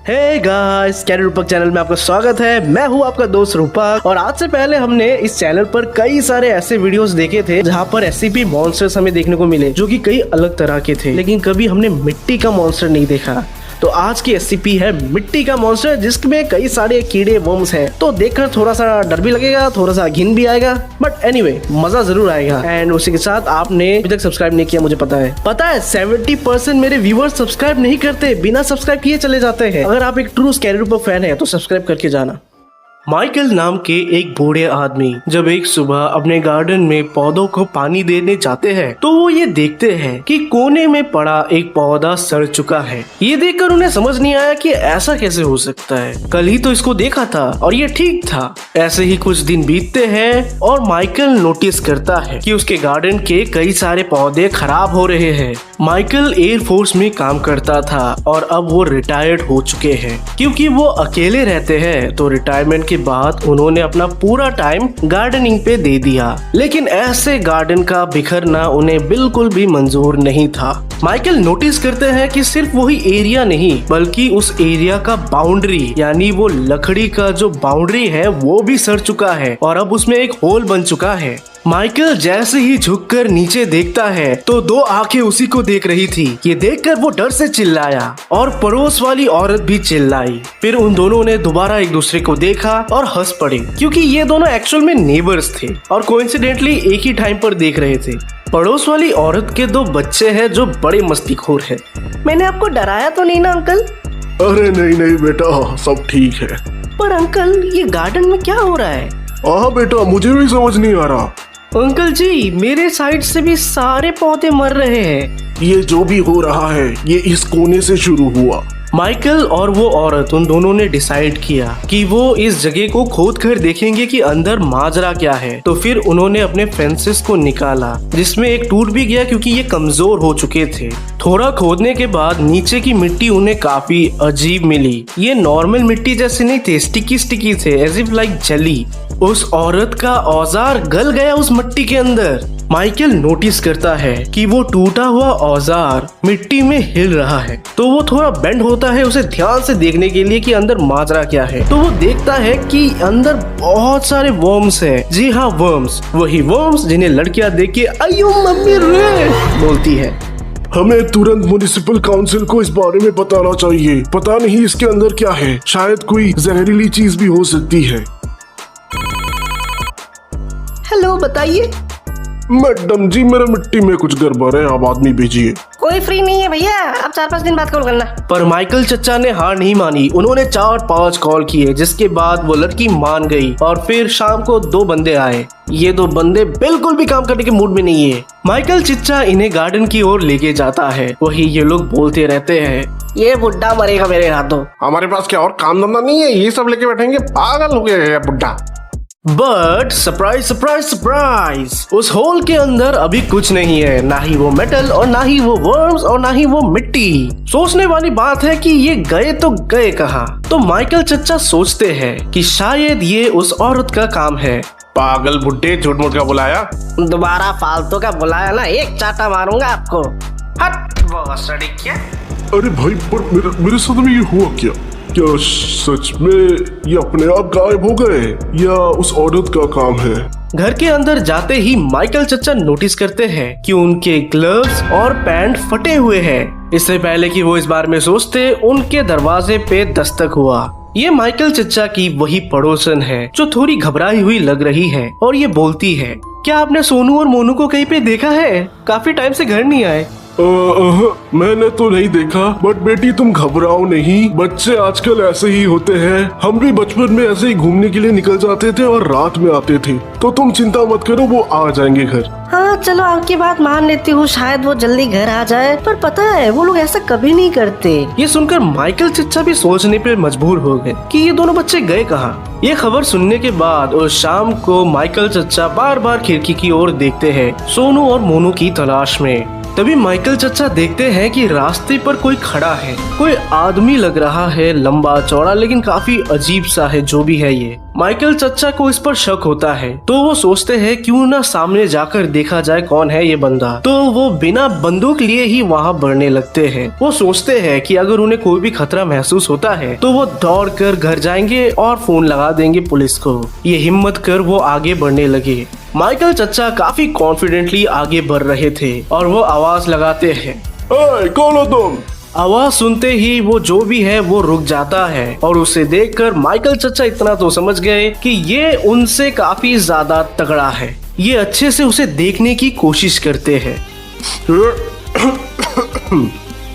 Hey guys, carry रूपक channel में आपका स्वागत है। मैं हूं आपका दोस्त रूपक और आज से पहले हमने इस चैनल पर कई सारे ऐसे वीडियोस देखे थे जहां पर एससीपी मॉन्स्टर्स हमें देखने को मिले जो कि कई अलग तरह के थे, लेकिन कभी हमने मिट्टी का मॉन्स्टर नहीं देखा। तो आज की एससीपी है मिट्टी का मॉन्स्टर जिसमें कई सारे कीड़े वर्म्स हैं। तो देखकर थोड़ा सा डर भी लगेगा, थोड़ा सा घिन भी आएगा, बट एनीवे मजा जरूर आएगा। एंड उसी के साथ आपने अभी तक सब्सक्राइब नहीं किया, मुझे पता है 70% मेरे व्यूअर्स सब्सक्राइब नहीं करते, बिना सब्सक्राइब किए चले जाते हैं। अगर आप एक ट्रू कैरी रूपक फैन है तो सब्सक्राइब करके जाना। माइकल नाम के एक बूढ़े आदमी जब एक सुबह अपने गार्डन में पौधों को पानी देने जाते हैं तो वो ये देखते हैं कि कोने में पड़ा एक पौधा सड़ चुका है। ये देखकर उन्हें समझ नहीं आया कि ऐसा कैसे हो सकता है, कल ही तो इसको देखा था और ये ठीक था। ऐसे ही कुछ दिन बीतते हैं और माइकल नोटिस करता है कि उसके गार्डन के कई सारे पौधे खराब हो रहे हैं। माइकल एयरफोर्स में काम करता था और अब वो रिटायर्ड हो चुके हैं। क्योंकि वो अकेले रहते हैं तो रिटायरमेंट के बाद उन्होंने अपना पूरा टाइम गार्डनिंग पे दे दिया, लेकिन ऐसे गार्डन का बिखरना उन्हें बिल्कुल भी मंजूर नहीं था। माइकल नोटिस करते हैं कि सिर्फ वही एरिया नहीं बल्कि उस एरिया का बाउंड्री यानी वो लकड़ी का जो बाउंड्री है वो भी सड़ चुका है और अब उसमें एक होल बन चुका है। माइकल जैसे ही झुककर नीचे देखता है तो दो आंखें उसी को देख रही थी। ये देखकर वो डर से चिल्लाया और पड़ोस वाली औरत भी चिल्लाई। फिर उन दोनों ने दोबारा एक दूसरे को देखा और हंस पड़े क्योंकि ये दोनों एक्चुअल में नेबर्स थे और कोइंसिडेंटली एक ही टाइम पर देख रहे थे। पड़ोस वाली औरत के दो बच्चे हैं जो बड़े मस्तीखोर है। मैंने आपको डराया तो नहीं ना अंकल? अरे नहीं बेटा, सब ठीक है। पर अंकल ये गार्डन में क्या हो रहा है? हाँ बेटा, मुझे भी समझ नहीं आ रहा। अंकल जी मेरे साइड से भी सारे पौधे मर रहे हैं। ये जो भी हो रहा है ये इस कोने से शुरू हुआ। माइकल और वो औरत उन दोनों ने डिसाइड किया कि वो इस जगह को खोद कर देखेंगे कि अंदर माजरा क्या है। तो फिर उन्होंने अपने फेंसेस को निकाला जिसमें एक टूट भी गया क्योंकि ये कमजोर हो चुके थे। थोड़ा खोदने के बाद नीचे की मिट्टी उन्हें काफी अजीब मिली। ये नॉर्मल मिट्टी जैसे नहीं थे, स्टिकी थे, एज इफ लाइक जेली। उस औरत का औजार गल गया उस मिट्टी के अंदर। माइकल नोटिस करता है कि वो टूटा हुआ औजार मिट्टी में हिल रहा है तो वो थोड़ा बेंड होता है उसे ध्यान से देखने के लिए कि अंदर माजरा क्या है। तो वो देखता है कि अंदर बहुत सारे वर्म्स हैं। जी हाँ, वर्म्स, वही वर्म्स जिन्हें लड़कियां देख के अयो मम्मी रे बोलती है। हमें तुरंत म्युनिसिपल काउंसिल को इस बारे में बताना चाहिए। पता नहीं इसके अंदर क्या है, शायद कोई जहरीली चीज भी हो सकती है। हेलो, बताइए। मैडम जी, मेरे मिट्टी में कुछ गड़बड़ है, आप आदमी भेजिए। कोई फ्री नहीं है भैया, आप 4-5 दिन बाद कॉल करना। पर माइकल चचा ने हार नहीं मानी। उन्होंने 4-5 कॉल किए जिसके बाद वो लड़की मान गई और फिर शाम को 2 बंदे आए। ये 2 बंदे बिल्कुल भी काम करने के मूड में नहीं है। माइकल चचा इन्हें गार्डन की ओर लेके जाता है। वही ये लोग बोलते रहते हैं, ये बुड्ढा मरेगा मेरे हाथों। हमारे पास क्या और काम धंधा नहीं है, ये सब लेके बैठेंगे? पागल हो गए हैं बुड्ढा। बट सरप्राइज सरप्राइज सरप्राइज, उस होल के अंदर अभी कुछ नहीं है, ना ही वो मेटल और ना ही वो वर्म्स और ना ही वो मिट्टी। सोचने वाली बात है कि ये गए तो गए कहाँ। तो माइकल चचा सोचते हैं कि शायद ये उस औरत का काम है। पागल बुड्ढे, झूठ मूठ का बुलाया। दोबारा फालतू का बुलाया ना, एक चाटा मारूंगा आपको। हट वो सड़ी क्या। अरे भाई, पर मेरे साथ में ये हुआ क्या? क्या सच में ये अपने आप गायब हो गए या उस औरत का काम है? घर के अंदर जाते ही माइकल चचा नोटिस करते हैं कि उनके ग्लव्स और पैंट फटे हुए हैं। इससे पहले कि वो इस बारे में सोचते, उनके दरवाजे पे दस्तक हुआ। ये माइकल चचा की वही पड़ोसन है जो थोड़ी घबराई हुई लग रही है और ये बोलती है, क्या आपने सोनू और मोनू को कहीं पे देखा है? काफी टाइम से घर नहीं आए। मैंने तो नहीं देखा, बट बेटी तुम घबराओ नहीं, बच्चे आजकल ऐसे ही होते हैं। हम भी बचपन में ऐसे ही घूमने के लिए निकल जाते थे और रात में आते थे, तो तुम चिंता मत करो, वो आ जाएंगे घर। हाँ चलो, आपकी बात मान लेती हूँ, शायद वो जल्दी घर आ जाए, पर पता है वो लोग ऐसा कभी नहीं करते। ये सुनकर माइकल चचा भी सोचने पे मजबूर हो गए कि ये दोनों बच्चे गए कहाँ। ये खबर सुनने के बाद उस शाम को माइकल चचा बार बार खिड़की की ओर देखते हैं सोनू और मोनू की तलाश में। तभी माइकल चचा देखते हैं कि रास्ते पर कोई खड़ा है। कोई आदमी लग रहा है, लंबा चौड़ा, लेकिन काफी अजीब सा है जो भी है ये। माइकल चचा को इस पर शक होता है, तो वो सोचते हैं क्यों ना सामने जाकर देखा जाए कौन है ये बंदा। तो वो बिना बंदूक लिए ही वहाँ बढ़ने लगते हैं। वो सोचते हैं कि अगर उन्हें कोई भी खतरा महसूस होता है तो वो दौड़ कर घर जाएंगे और फोन लगा देंगे पुलिस को। ये हिम्मत कर वो आगे बढ़ने लगे। माइकल चचा काफी कॉन्फिडेंटली आगे बढ़ रहे थे और वो आवाज लगाते हैं, ओए, कौन हो तुम? आवाज सुनते ही वो जो भी है वो रुक जाता है और उसे देखकर माइकल चचा इतना तो समझ गए कि ये उनसे काफी ज्यादा तगड़ा है। ये अच्छे से उसे देखने की कोशिश करते हैं।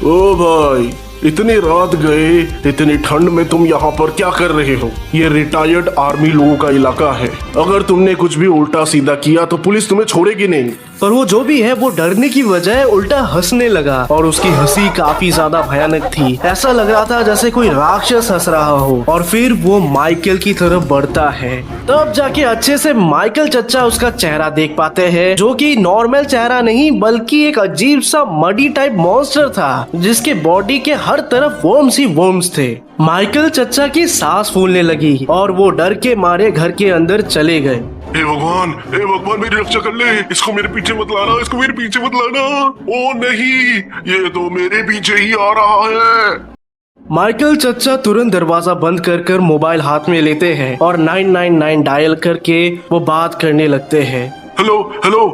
ओ भाई, इतनी रात गए, इतनी ठंड में तुम यहाँ पर क्या कर रहे हो? ये रिटायर्ड आर्मी लोगों का इलाका है। अगर तुमने कुछ भी उल्टा सीधा किया तो पुलिस तुम्हें छोड़ेगी नहीं। पर वो जो भी है वो डरने की बजाय उल्टा हंसने लगा और उसकी हंसी काफी ज्यादा भयानक थी। ऐसा लग रहा था जैसे कोई राक्षस हंस रहा हो। और फिर वो माइकल की तरफ बढ़ता है। तब जाके अच्छे से माइकल चचा उसका चेहरा देख पाते हैं, जो कि नॉर्मल चेहरा नहीं बल्कि एक अजीब सा मडी टाइप मॉन्स्टर था, जिसके बॉडी के हर तरफ वर्म्स ही वर्म्स थे। माइकल चचा की सांस फूलने लगी और वो डर के मारे घर के अंदर चले गए। हे भगवान मेरी रक्षा कर ले। इसको मेरे पीछे मत लाना, इसको मेरे पीछे मत लाना। ओ नहीं, ये तो मेरे पीछे ही आ रहा है। माइकल चचा तुरंत दरवाजा बंद कर मोबाइल हाथ में लेते हैं और 999 डायल करके वो बात करने लगते हैं। हेलो हेलो,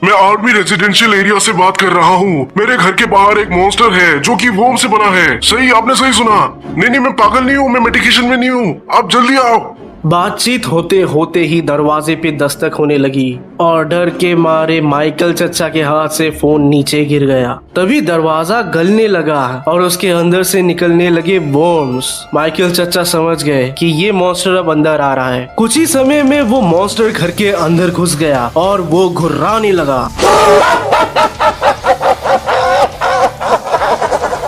मैं आर्मी रेजिडेंशियल एरिया से बात कर रहा हूँ। मेरे घर के बाहर एक मॉन्स्टर है जो कि वोम से बना है। सही, आपने सही सुना। नहीं, मैं पागल नहीं हूँ, मैं मेडिकेशन में नहीं हूँ। आप जल्दी आओ। बातचीत होते होते ही दरवाजे पे दस्तक होने लगी और डर के मारे माइकल चचा के हाथ से फोन नीचे गिर गया। तभी दरवाजा गलने लगा और उसके अंदर से निकलने लगे वर्म्स। माइकल चचा समझ गए कि ये मॉन्स्टर अब अंदर आ रहा है। कुछ ही समय में वो मॉन्स्टर घर के अंदर घुस गया और वो घुर्राने लगा।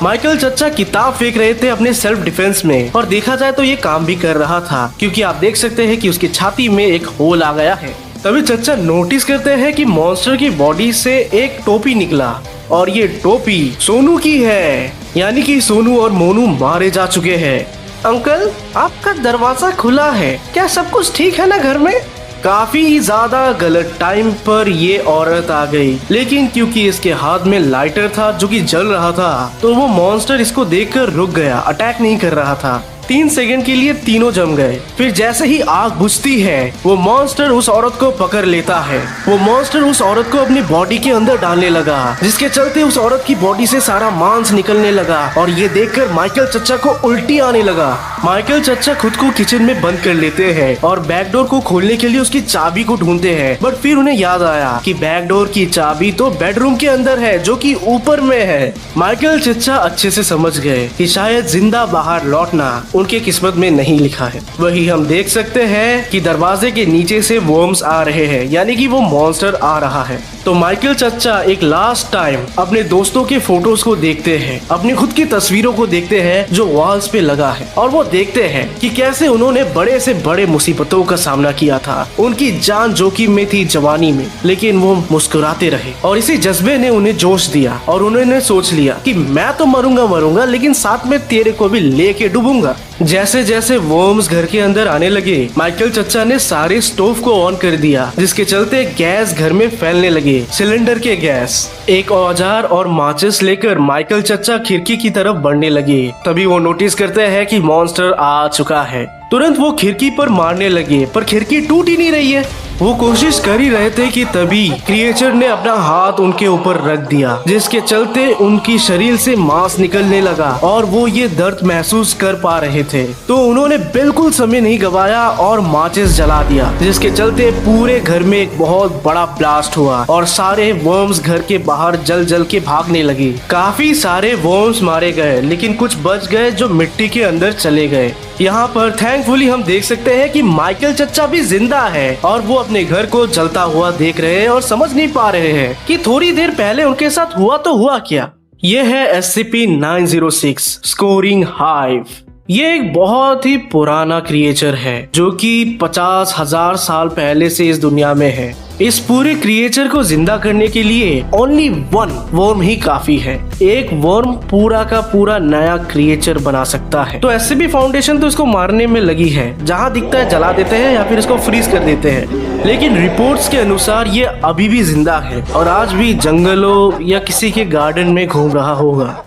माइकल चचा किताब फेंक रहे थे अपने सेल्फ डिफेंस में और देखा जाए तो ये काम भी कर रहा था, क्योंकि आप देख सकते हैं कि उसकी छाती में एक होल आ गया है। तभी चचा नोटिस करते हैं कि मॉन्स्टर की बॉडी से एक टोपी निकला और ये टोपी सोनू की है, यानी कि सोनू और मोनू मारे जा चुके हैं। अंकल, आपका दरवाजा खुला है, क्या सब कुछ ठीक है ना घर में? काफी ज्यादा गलत टाइम पर ये औरत आ गई, लेकिन क्योंकि इसके हाथ में लाइटर था जो कि जल रहा था, तो वो मॉन्स्टर इसको देखकर रुक गया, अटैक नहीं कर रहा था। 3 सेकंड के लिए तीनों जम गए। फिर जैसे ही आग बुझती है वो मॉन्स्टर उस औरत को पकड़ लेता है। वो मॉन्स्टर उस औरत को अपनी बॉडी के अंदर डालने लगा, जिसके चलते उस औरत की बॉडी से सारा मांस निकलने लगा और ये देखकर माइकल चचा को उल्टी आने लगा। माइकल चचा खुद को किचन में बंद कर लेते हैं और बैकडोर को खोलने के लिए उसकी चाबी को ढूंढते हैं, बट फिर उन्हें याद आया कि बैकडोर की चाबी तो बेडरूम के अंदर है जो कि ऊपर में है। माइकल चचा अच्छे से समझ गए कि शायद जिंदा बाहर लौटना उनके किस्मत में नहीं लिखा है। वही हम देख सकते हैं कि दरवाजे के नीचे से वर्म्स आ रहे हैं, यानी कि वो मॉन्स्टर आ रहा है। तो माइकल चचा एक लास्ट टाइम अपने दोस्तों के फोटोज को देखते हैं, अपनी खुद की तस्वीरों को देखते हैं जो वॉल्स पे लगा है, और वो देखते हैं कि कैसे उन्होंने बड़े से बड़े मुसीबतों का सामना किया था। उनकी जान जोखिम में थी जवानी में, लेकिन वो मुस्कुराते रहे और इसी जज्बे ने उन्हें जोश दिया और उन्होंने सोच लिया कि मैं तो मरूंगा लेकिन साथ में तेरे को भी लेके डूबूंगा। जैसे जैसे वर्म्स घर के अंदर आने लगे, माइकल चचा ने सारे स्टोव को ऑन कर दिया, जिसके चलते गैस घर में फैलने लगे, सिलेंडर के गैस। एक औजार और माचिस लेकर माइकल चचा खिड़की की तरफ बढ़ने लगे। तभी वो नोटिस करते हैं कि मॉन्स्टर आ चुका है। तुरंत वो खिड़की पर मारने लगे, पर खिड़की टूट ही नहीं रही है। वो कोशिश कर ही रहे थे कि तभी क्रिएचर ने अपना हाथ उनके ऊपर रख दिया, जिसके चलते उनकी शरीर से मांस निकलने लगा और वो ये दर्द महसूस कर पा रहे थे। तो उन्होंने बिल्कुल समय नहीं गवाया और माचिस जला दिया, जिसके चलते पूरे घर में एक बहुत बड़ा ब्लास्ट हुआ और सारे वर्म्स घर के बाहर जल जल के भागने लगे। काफी सारे वर्म्स मारे गए, लेकिन कुछ बच गए जो मिट्टी के अंदर चले गए। यहाँ पर थैंकफुली हम देख सकते हैं कि माइकल चचा भी जिंदा है और वो अपने घर को जलता हुआ देख रहे हैं और समझ नहीं पा रहे हैं कि थोड़ी देर पहले उनके साथ हुआ तो हुआ क्या। ये है SCP-906 स्कोरिंग हाइव। ये एक बहुत ही पुराना क्रिएचर है जो कि 50,000 साल पहले से इस दुनिया में है। इस पूरे क्रिएचर को जिंदा करने के लिए ओनली वन वर्म ही काफी है। एक वर्म पूरा का पूरा नया क्रिएचर बना सकता है। तो एससीपी फाउंडेशन तो इसको मारने में लगी है, जहां दिखता है जला देते हैं या फिर इसको फ्रीज कर देते हैं। लेकिन रिपोर्ट्स के अनुसार ये अभी भी जिंदा है और आज भी जंगलों या किसी के गार्डन में घूम रहा होगा।